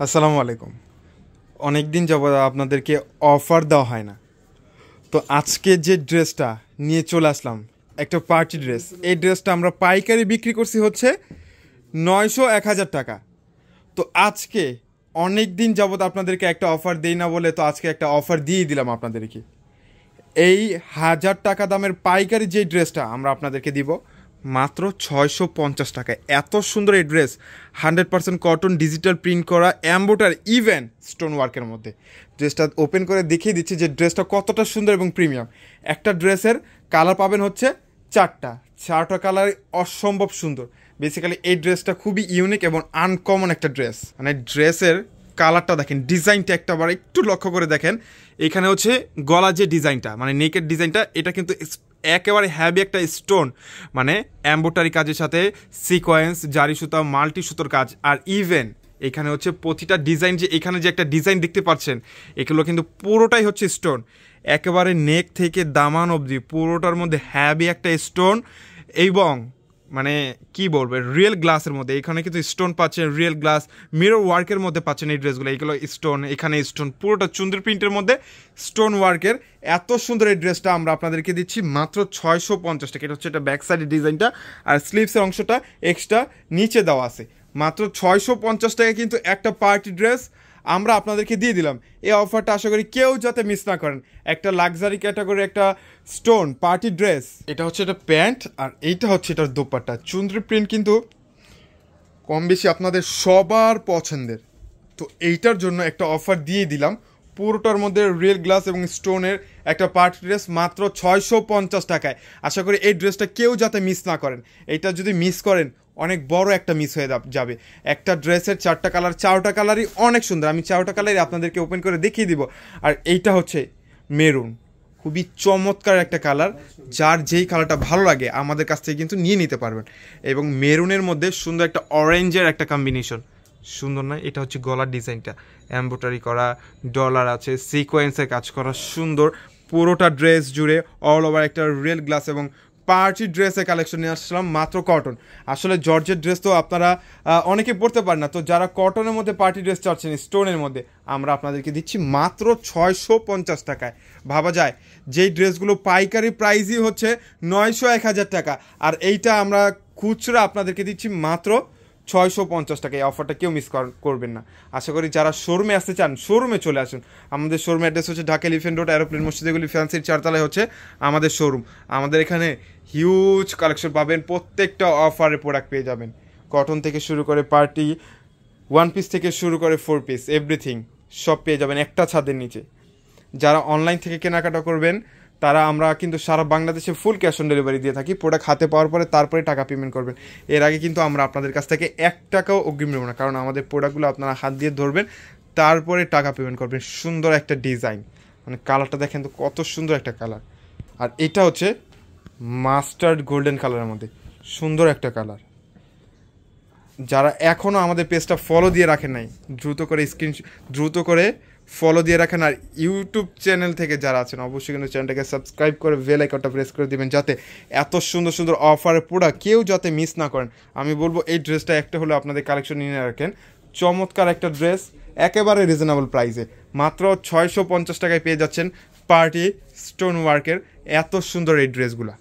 আসসালামু আলাইকুম। অনেক দিন যাবত আপনাদেরকে অফার দেওয়া হয় না, তো আজকে যে ড্রেসটা নিয়ে চলে আসলাম একটা পার্টি ড্রেস। এই ড্রেসটা আমরা পাইকারি বিক্রি করছি হচ্ছে 900-1000 টাকা। তো আজকে অনেক দিন যাবত আপনাদেরকে একটা অফার দেই না বলে তো আজকে একটা অফার দিয়ে দিলাম আপনাদেরকে। এই 1000 টাকা দামের পাইকারি যে ড্রেসটা আমরা আপনাদেরকে দিব মাত্র 650 টাকায়। এত সুন্দর এই ড্রেস, 100% কটন, ডিজিটাল প্রিন্ট করা, এম্বোটার, ইভেন স্টোন ওয়ার্কের মধ্যে। ড্রেসটা ওপেন করে দেখিয়ে দিচ্ছি যে ড্রেসটা কতটা সুন্দর এবং প্রিমিয়াম। একটা ড্রেসের কালার পাবেন হচ্ছে চারটা কালার অসম্ভব সুন্দর। বেসিক্যালি এই ড্রেসটা খুবই ইউনিক এবং আনকমন একটা ড্রেস। মানে ড্রেসের কালারটা দেখেন, ডিজাইনটা একটাবার একটু লক্ষ্য করে দেখেন। এখানে হচ্ছে গলা যে ডিজাইনটা, মানে নেকের ডিজাইনটা, এটা কিন্তু একেবারে হ্যাভি একটা স্টোন, মানে এম্বোটারি কাজের সাথে সিকোয়েন্স, জারি সুতা, মাল্টি সুতোর কাজ। আর ইভেন এখানে হচ্ছে প্রতিটা ডিজাইন, যে এখানে যে একটা ডিজাইন দেখতে পাচ্ছেন, এগুলো কিন্তু পুরোটাই হচ্ছে স্টোন। একেবারে নেক থেকে দামান অবধি পুরোটার মধ্যে হ্যাভি একটা স্টোন, এবং মানে কি বলবো, রিয়েল গ্লাসের মধ্যে। এখানে কিন্তু স্টোন পাচ্ছেন, রিয়েল গ্লাস, মিরর ওয়ার্কের মধ্যে পাচ্ছেন এই ড্রেসগুলো। এইগুলো স্টোন, এখানে স্টোন, পুরোটা চুন্দ্রি প্রিন্টের মধ্যে স্টোন ওয়ার্কের। এত সুন্দর এই ড্রেসটা আমরা আপনাদেরকে দিচ্ছি মাত্র 650 টাকা। এটা হচ্ছে এটা ব্যাক সাইডের ডিজাইনটা, আর স্লিভসের অংশটা এক্সট্রা নিচে দেওয়া আছে। মাত্র 650 টাকা কিন্তু একটা পার্টি ড্রেস আমরা আপনাদেরকে দিয়ে দিলাম। এই অফারটা আশা করি কেউ যাতে মিস না করেন। একটা লাক্সারি ক্যাটাগরি একটা স্টোন পার্টি ড্রেস। এটা হচ্ছে এটা প্যান্ট, আর এইটা হচ্ছে এটার দোপাট্টা। চুন্দ্রি প্রিন্ট কিন্তু কম বেশি আপনাদের সবার পছন্দের, তো এইটার জন্য একটা অফার দিয়ে দিলাম। পুরোটার মধ্যে রিয়েল গ্লাস এবং স্টোনের একটা পার্টি ড্রেস মাত্র 650 টাকায়। আশা করি এই ড্রেসটা কেউ যাতে মিস না করেন। এইটা যদি মিস করেন অনেক বড় একটা মিস হয়ে যাবে। একটা ড্রেসের চারটা কালারই অনেক সুন্দর। আমি চারটা কালারই আপনাদেরকে ওপেন করে দেখিয়ে দিব। আর এইটা হচ্ছে মেরুন, খুবই চমৎকার একটা কালার। যার যেই কালারটা ভালো লাগে আমাদের কাছ থেকে কিন্তু নিয়ে নিতে পারবেন। এবং মেরুনের মধ্যে সুন্দর একটা অরেঞ্জের একটা কম্বিনেশন, সুন্দর না? এটা হচ্ছে গলার ডিজাইনটা, এমব্রয়ডারি করা, ডলার আছে, সিকোয়েন্সের কাজ করা, সুন্দর। পুরোটা ড্রেস জুড়ে অল ওভার একটা রিয়েল গ্লাস এবং পার্টি ড্রেসের কালেকশন নিয়ে আসলাম মাত্র কটন। আসলে জর্জের ড্রেস তো আপনারা অনেকে পড়তে পারেন না, তো যারা কটনের মধ্যে পার্টি ড্রেস চাচ্ছেন স্টোনের মধ্যে, আমরা আপনাদেরকে দিচ্ছি মাত্র 650 টাকায়। ভাবা যায় যেই ড্রেসগুলো পাইকারি প্রাইসই হচ্ছে 900-1000 টাকা, আর এইটা আমরা খুচরা আপনাদেরকে দিচ্ছি মাত্র 650 টাকা। এই অফারটা কেউ মিস করবেন না। আশা করি যারা শোরুমে আসতে চান শোরুমে চলে আসুন। আমাদের শোরুম অ্যাড্রেস হচ্ছে ঢাকা এলিফ্যান্ট রোড, এরোপ্লেন মসজিদগুলি ফ্যান্সির 4 তলায় হচ্ছে আমাদের শোরুম। আমাদের এখানে হিউজ কালেকশন পাবেন, প্রত্যেকটা অফারে প্রোডাক্ট পেয়ে যাবেন। কটন থেকে শুরু করে পার্টি, 1 পিস থেকে শুরু করে 4 পিস, এভরিথিং সব পেয়ে যাবেন একটা ছাদের নিচে। যারা অনলাইন থেকে কেনাকাটা করবেন তারা আমরা কিন্তু সারা বাংলাদেশে ফুল ক্যাশ অন ডেলিভারি দিয়ে থাকি। প্রোডাক্ট হাতে পাওয়ার পরে তারপরে টাকা পেমেন্ট করবেন। এর আগে কিন্তু আমরা আপনাদের কাছ থেকে 1 টাকাও অগ্রিম নেব না, কারণ আমাদের প্রোডাক্টগুলো আপনারা হাত দিয়ে ধরবেন, তারপরে টাকা পেমেন্ট করবেন। সুন্দর একটা ডিজাইন, মানে কালারটা দেখেন তো কত সুন্দর একটা কালার। আর এটা হচ্ছে মাস্টার্ড গোল্ডেন কালারের মধ্যে সুন্দর একটা কালার। যারা এখনও আমাদের পেজটা ফলো দিয়ে রাখেন নাই, দ্রুত করে ফলো দিয়ে রাখেন। আর ইউটিউব চ্যানেল থেকে যারা আছেন অবশ্যই কিন্তু চ্যানেলটাকে সাবস্ক্রাইব করে বেল আইকনটা প্রেস করে দিবেন, যাতে এত সুন্দর সুন্দর অফারের প্রোডাক্ট কেউ যাতে মিস না করেন। আমি বলবো এই ড্রেসটা একটা হলে আপনাদের কালেকশন নিয়ে রাখেন। চমৎকার একটা ড্রেস, একেবারে রিজনেবল প্রাইসে মাত্র 650 টাকায় পেয়ে যাচ্ছেন পার্টি স্টোন ওয়ার্কের এত সুন্দর এই ড্রেসগুলো।